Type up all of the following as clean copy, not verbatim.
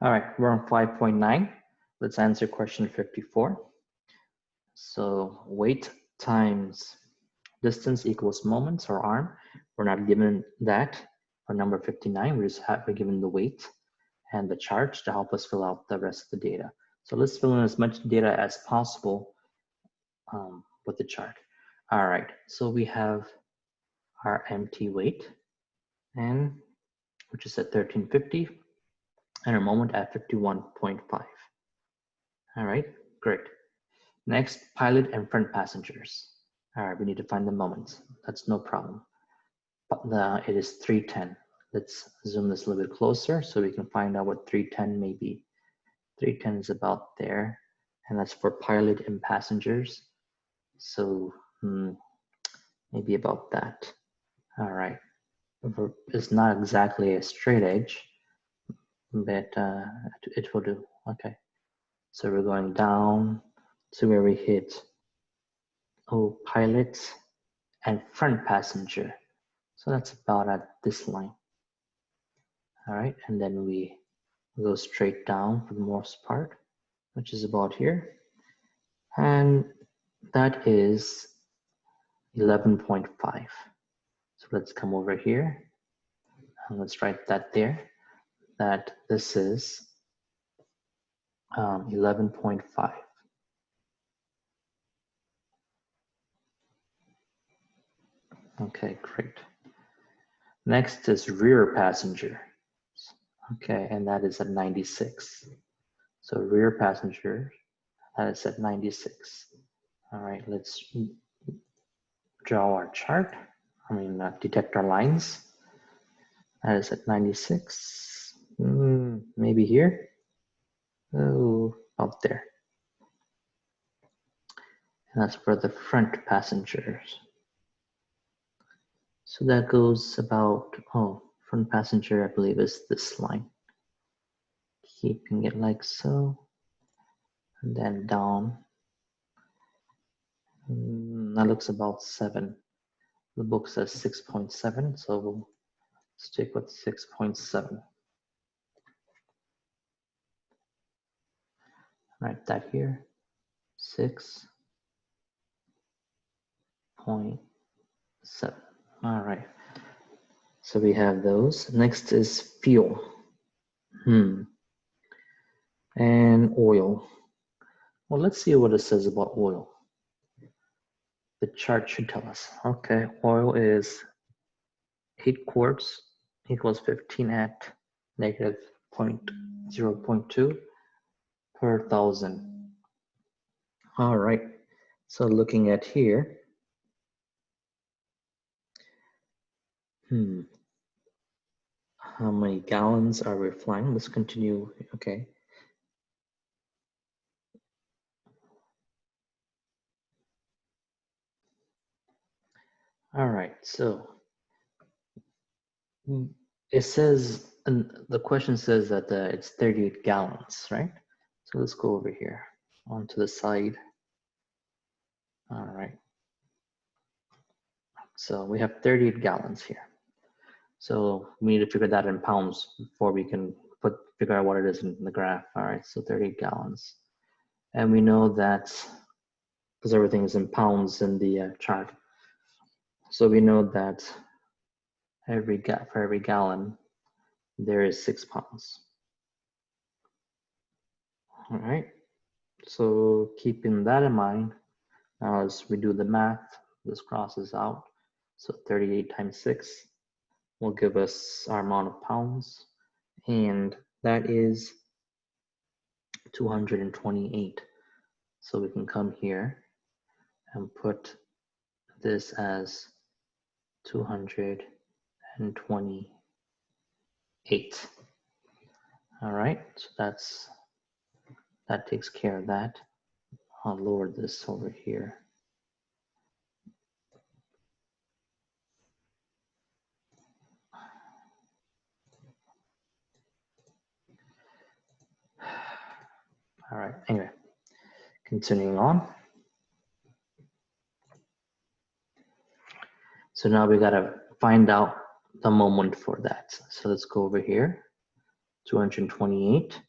All right, we're on 5.9. Let's answer question 54. So weight times distance equals moments or arm. We're not given that for number 59. We're given the weight and the charge to help us fill out the rest of the data. So let's fill in as much data as possible with the chart. All right, so we have our empty weight, and which is at 1350, and our moment at 51.5. All right, great. Next, pilot and front passengers. All right, we need to find the moments. That's no problem. But it is 310. Let's zoom this a little bit closer so we can find out what 310 may be. 310 is about there, and that's for pilot and passengers. So maybe about that. All right, it's not exactly a straight edge, but it will do. Okay, so we're going down to where we hit pilot and front passenger. So that's about at this line. All right, and then we go straight down for the most part, which is about here. And that is 11.5. So let's come over here and let's write that there, that this is 11.5. Okay, great. Next is rear passenger. Okay, and that is at 96. So rear passenger, that is at 96. All right, let's draw our chart. Detect our lines. That is at 96. Maybe here. Oh, out there. And that's for the front passengers. So that goes about, front passenger, I believe, is this line. Keeping it like so. And then down. That looks about 7. The book says 6.7, so we'll stick with 6.7. Write that here. 6.7. All right. So we have those. Next is fuel. And oil. Well, let's see what it says about oil. The chart should tell us. Okay, oil is 8 quarts equals 15 at negative 0.2 per 1,000. All right, so looking at here, how many gallons are we flying? Let's continue, okay. All right, so it says, and the question says that it's 38 gallons, right? So let's go over here onto the side. All right. So we have 38 gallons here. So we need to figure that in pounds before we can figure out what it is in the graph. All right, so 38 gallons. And we know that, because everything is in pounds in the chart, so we know that for every gallon, there is 6 pounds. All right, so keeping that in mind, now as we do the math, this crosses out. So 38 times 6 will give us our amount of pounds, and that is 228. So we can come here and put this as 228. All right, so that takes care of that. I'll lower this over here. All right, anyway, continuing on. So now we gotta find out the moment for that. So let's go over here, 228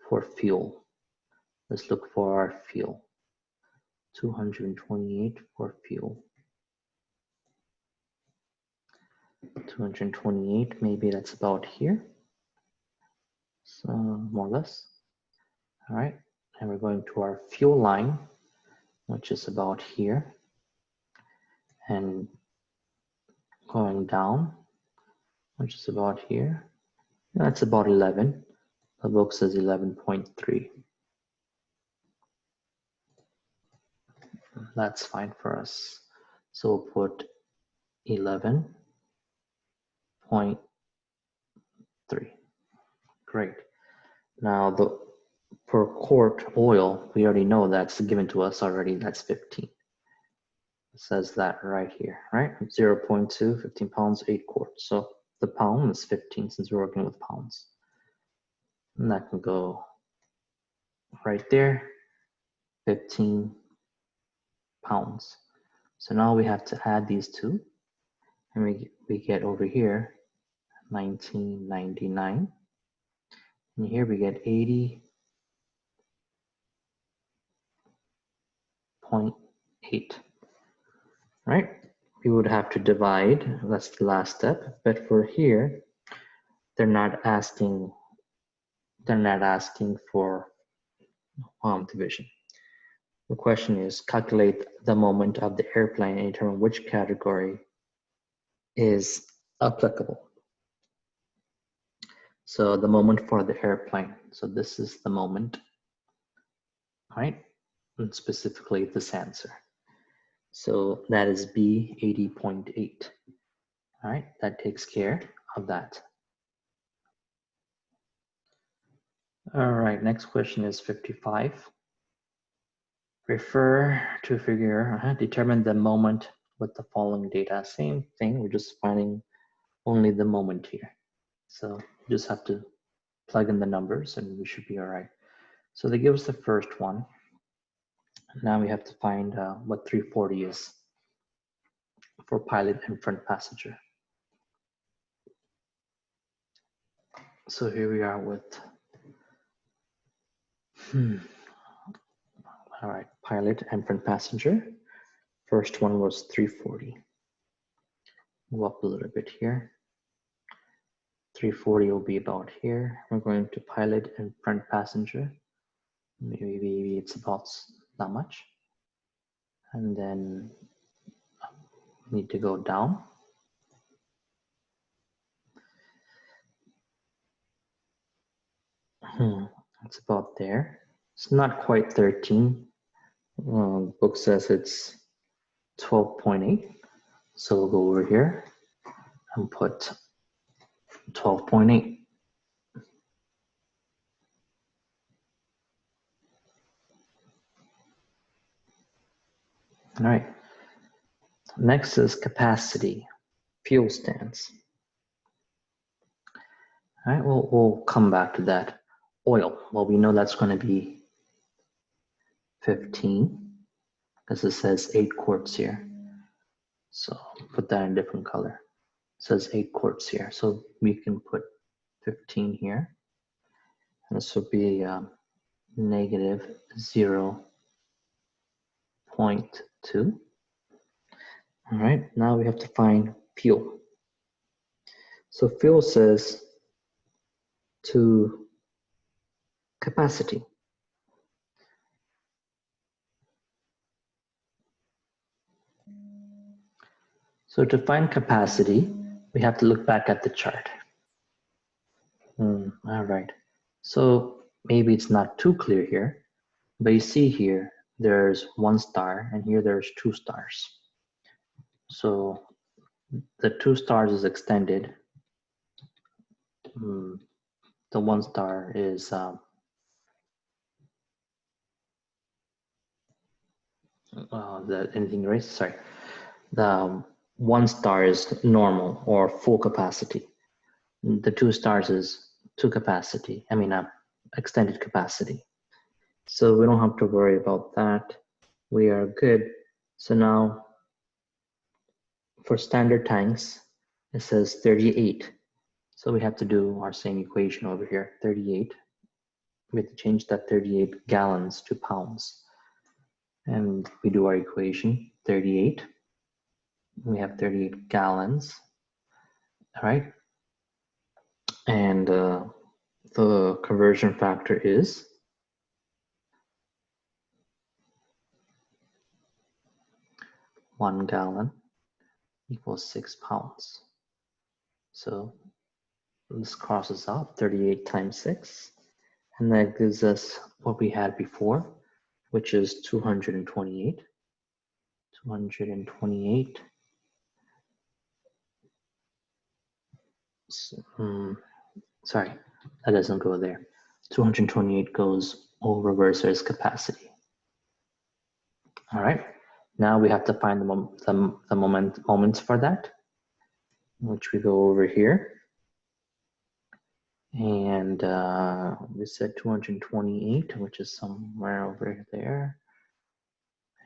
for fuel. Let's look for our fuel. 228 for fuel. 228, maybe that's about here. So more or less. All right, and we're going to our fuel line, which is about here, and going down, which is about here. That's about 11. The book says 11.3. That's fine for us. So we'll put 11.3. Great. Now the per quart oil, we already know that's given to us already. That's 15. It says that right here, right? 0.2, 15 pounds, 8 quarts. So the pound is 15 since we're working with pounds. And that can go right there, 15 pounds. So now we have to add these two, and we get over here 1999, and here we get 80.8, right? We would have to divide, that's the last step, but for here, they're not asking for division. The question is, calculate the moment of the airplane and determine which category is applicable. So the moment for the airplane. So this is the moment, right? And specifically this answer. So that is B, 80.8. All right, that takes care of that. All right, next question is 55. Refer to figure, determine the moment with the following data. Same thing, we're just finding only the moment here. So you just have to plug in the numbers and we should be all right. So they give us the first one. Now we have to find what 340 is for pilot and front passenger. So here we are with, all right, pilot and front passenger. First one was 340. Move up a little bit here. 340 will be about here. We're going to pilot and front passenger. Maybe it's about that much. And then need to go down. It's about there. It's not quite 13. The book says it's 12.8. So we'll go over here and put 12.8. All right. Next is capacity, fuel stands. All right, we'll come back to that. Oil, well, we know that's going to be 15 because it says 8 quarts here. So put that in a different color. It says 8 quarts here. So we can put 15 here. And this will be negative 0.2. All right, now we have to find fuel. So fuel says to capacity. So to find capacity, we have to look back at the chart. All right, so maybe it's not too clear here, but you see here, there's 1 star and here there's 2 stars. So the 2 stars is extended. The 1 star is anything erased? Sorry. The 1 star is normal or full capacity. The 2 stars is extended capacity. So we don't have to worry about that. We are good. So now for standard tanks, it says 38. So we have to do our same equation over here, 38 we have to change that 38 gallons to pounds. And we do our equation, 38. We have 38 gallons, all right? And the conversion factor is 1 gallon equals 6 pounds. So this crosses out 38 times 6, and that gives us what we had before, which is 228. 228. Sorry, that doesn't go there. 228 goes over versus capacity. All right, now we have to find the moments for that, which we go over here. And we said 228, which is somewhere over there.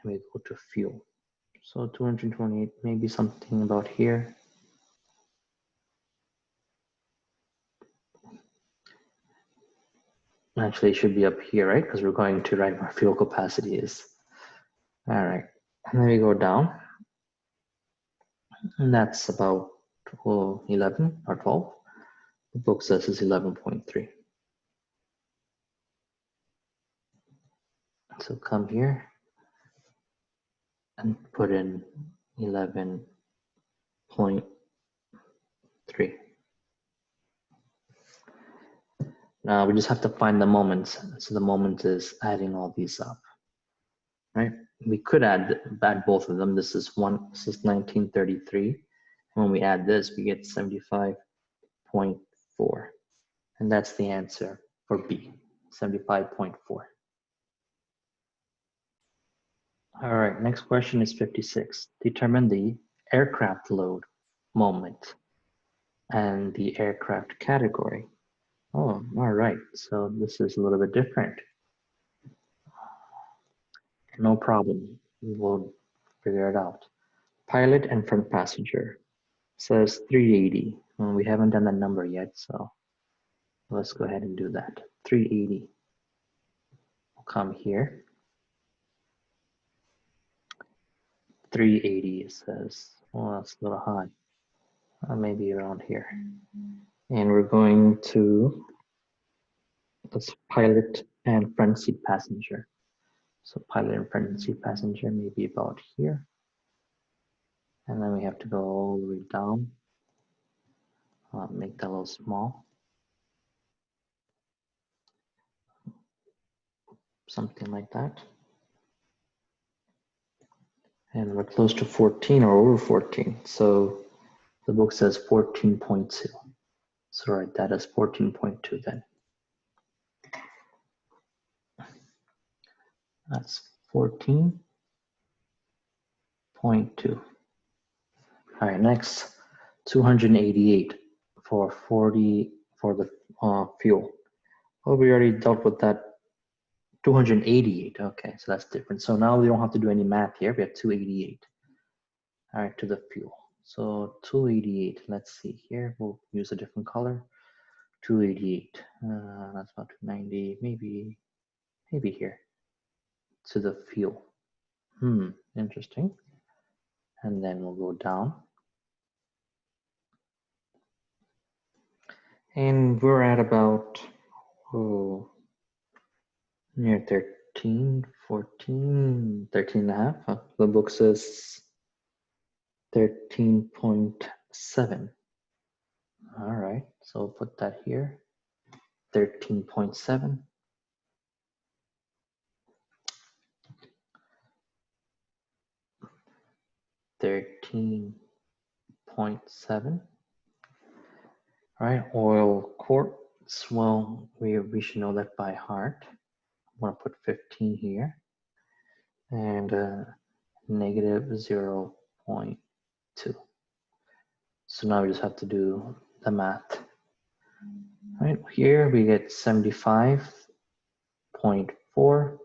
And we go to fuel. So 228, maybe something about here. Actually, it should be up here, right? Because we're going to right where fuel capacity is. All right, and then we go down. And that's about 11 or 12. The book says it's 11.3. So come here and put in 11.3. Now we just have to find the moments. So the moment is adding all these up, right? We could add both of them. This is 1933. And when we add this, we get 75.4. And that's the answer for B, 75.4. All right, next question is 56. Determine the aircraft load, moment, and the aircraft category. Oh, all right, so this is a little bit different. No problem, we'll figure it out. Pilot and front passenger says 380. Well, we haven't done that number yet, so let's go ahead and do that. 380. We'll come here. 380 says, well, that's a little high. Maybe around here. And we're going to, let's pilot and front seat passenger. So pilot and front seat passenger may be about here. And then we have to go all the way down. Make that a little small. Something like that. And we're close to 14 or over 14. So the book says 14.2. So write that as 14.2 then. That's 14.2. All right, next, 288 for the fuel. Oh, we already dealt with that. 288, okay, so that's different. So now we don't have to do any math here. We have 288. All right, to the fuel. So 288, let's see here. We'll use a different color. 288, that's about 290, maybe here. To the fuel. Interesting. And then we'll go down. And we're at about, near 13, 14, 13 and a half. The book says 13.7. All right, so we'll put that here, 13.7. All right, oil quarts. Well, we should know that by heart. I'm gonna put 15 here, and negative 0.2. So now we just have to do the math. All right, here we get 75.4.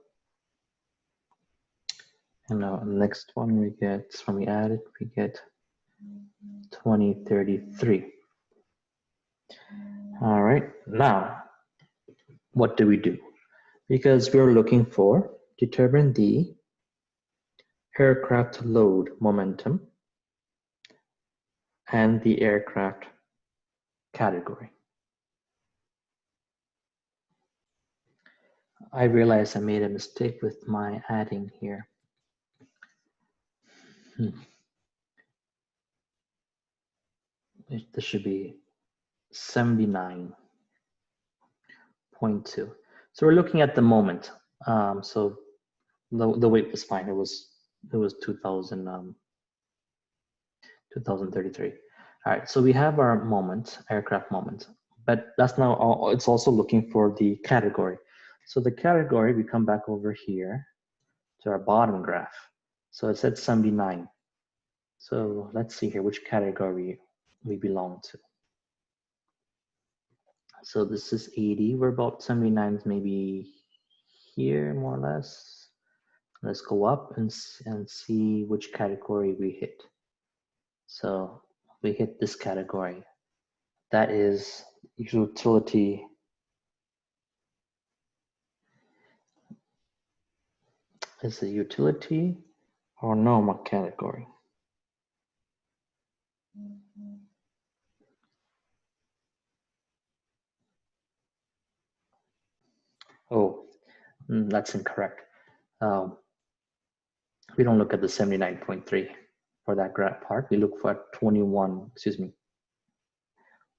And now the next one we get, when we add it, we get 2033. All right, now, what do we do? Because we're looking for determine the aircraft load momentum and the aircraft category. I realized I made a mistake with my adding here. This should be 79.2. So we're looking at the moment. So the weight was fine. It was 2033. All right, so we have our moment, aircraft moment, but that's not all. It's also looking for the category. So the category, we come back over here to our bottom graph. So it said 79. So let's see here which category we belong to. So this is 80. We're about 79, maybe here more or less. Let's go up and see which category we hit. So we hit this category. That is utility. Is it utility or normal category? Oh, that's incorrect. We don't look at the 79.3 for that graph part. We look for 21, excuse me.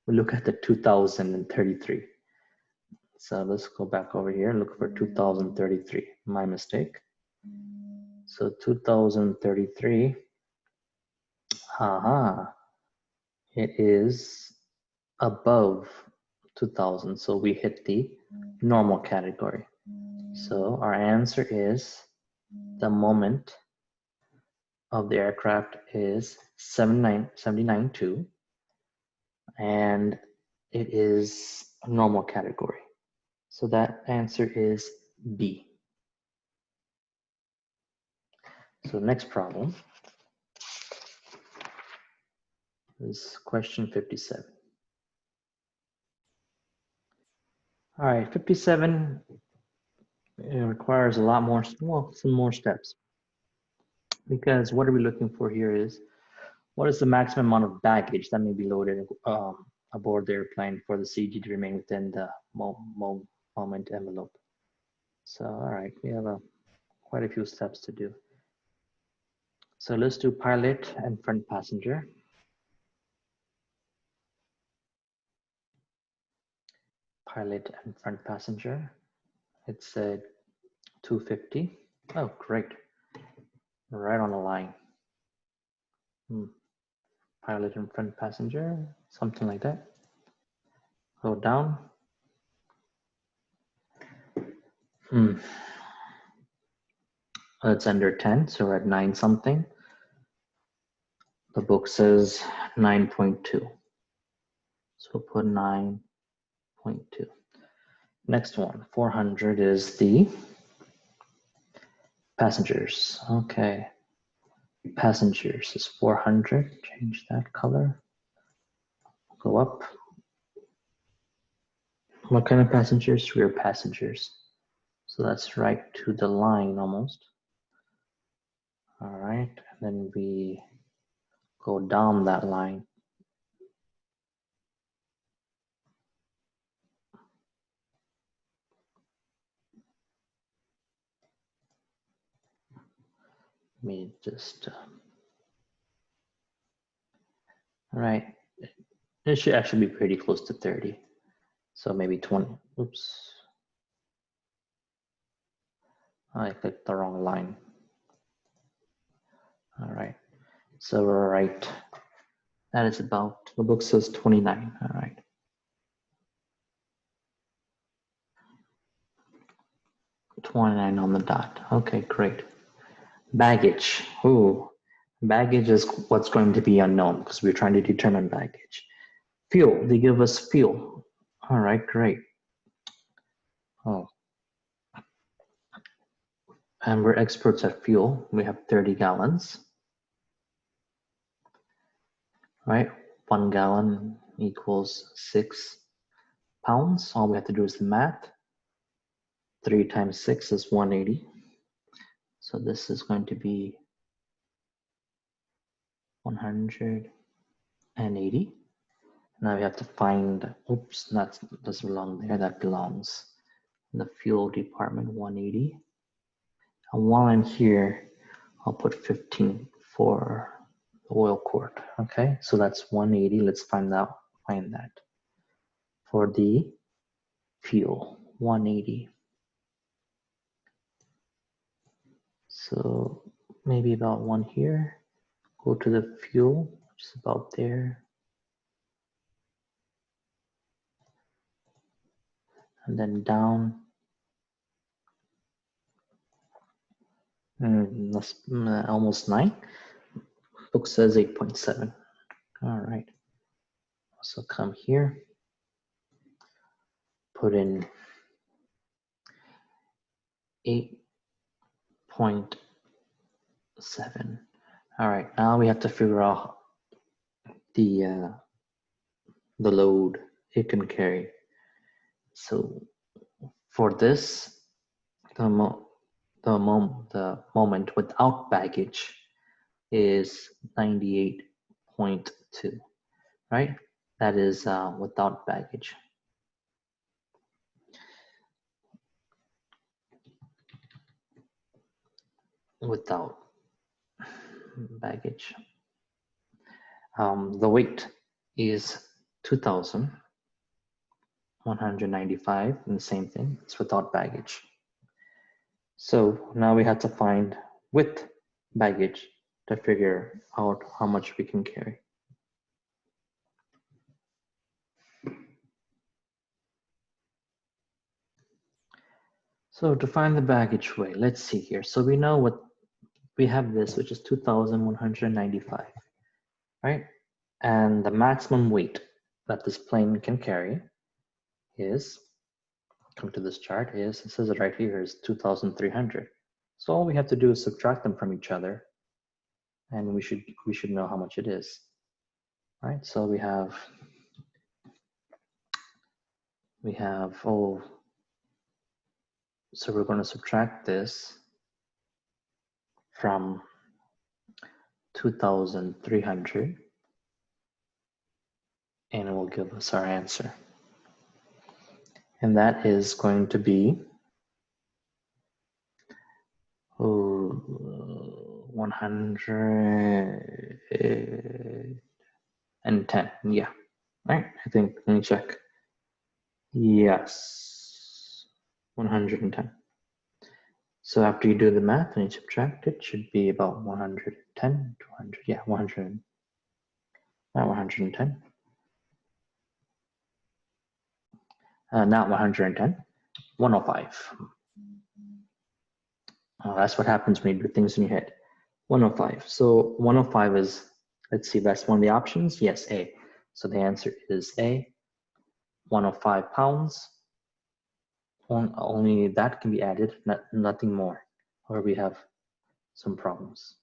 We look at the 2033. So let's go back over here, look for 2033, my mistake. So 2033, it is above 2000, so we hit the normal category. So our answer is the moment of the aircraft is 79.2, and it is a normal category. So that answer is B. So next problem is question 57. All right, 57 requires a lot more, well, some more steps. Because what are we looking for here is, what is the maximum amount of baggage that may be loaded aboard the airplane for the CG to remain within the moment envelope? So, all right, we have quite a few steps to do. So let's do pilot and front passenger. Pilot and front passenger. It said 250. Oh, great. Right on the line. Pilot and front passenger, something like that. Go down. It's under 10, so we're at 9 something. The book says 9.2. So we'll put 9.2. Next one, 400 is the passengers. Okay. Passengers is 400. Change that color. Go up. What kind of passengers? Rear passengers. So that's right to the line almost. All right. And then we go down that line. Let me just, all right. It should actually be pretty close to 30. So maybe 20, oops. I clicked the wrong line. All right, so we're right. That is about, the book says 29, all right. $29 on the dot, okay, great. Baggage, ooh. Baggage is what's going to be unknown because we're trying to determine baggage. Fuel, they give us fuel. All right, great. Oh. And we're experts at fuel. We have 30 gallons. Right, 1 gallon equals 6 pounds. All we have to do is the math. 3 times 6 is 180. So this is going to be 180. Now we have to find, oops, that doesn't belong there, that belongs in the fuel department, 180. And while I'm here, I'll put 15 for the oil quart, okay? So that's 180, let's find that. For the fuel, 180. So maybe about 1 here, go to the fuel, which is about there. And then down, that's almost 9. Book says 8.7. All right. So come here, put in 8.7. All right. Now we have to figure out the load it can carry. So for this, the moment without baggage is 98.2, right? That is without baggage. Without baggage. The weight is 2,195, and the same thing, it's without baggage. So now we have to find with baggage to figure out how much we can carry. So to find the baggage weight, let's see here. So we know what we have, this, which is 2,195, right? And the maximum weight that this plane can carry is, come to this chart, is, it says it right here, is 2,300. So all we have to do is subtract them from each other, and we should know how much it is. All right, so we have so we're going to subtract this from 2,300, and it will give us our answer. And that is going to be 110. Yeah, right. I think, let me check. Yes, 110. So after you do the math and you subtract, it should be about 110, 200, yeah, 100, not 110. Not 110, 105. That's what happens when you do things in your head. 105. So 105 is, let's see, that's one of the options. Yes, A. So the answer is A, 105 pounds. Only that can be added, nothing more, or we have some problems.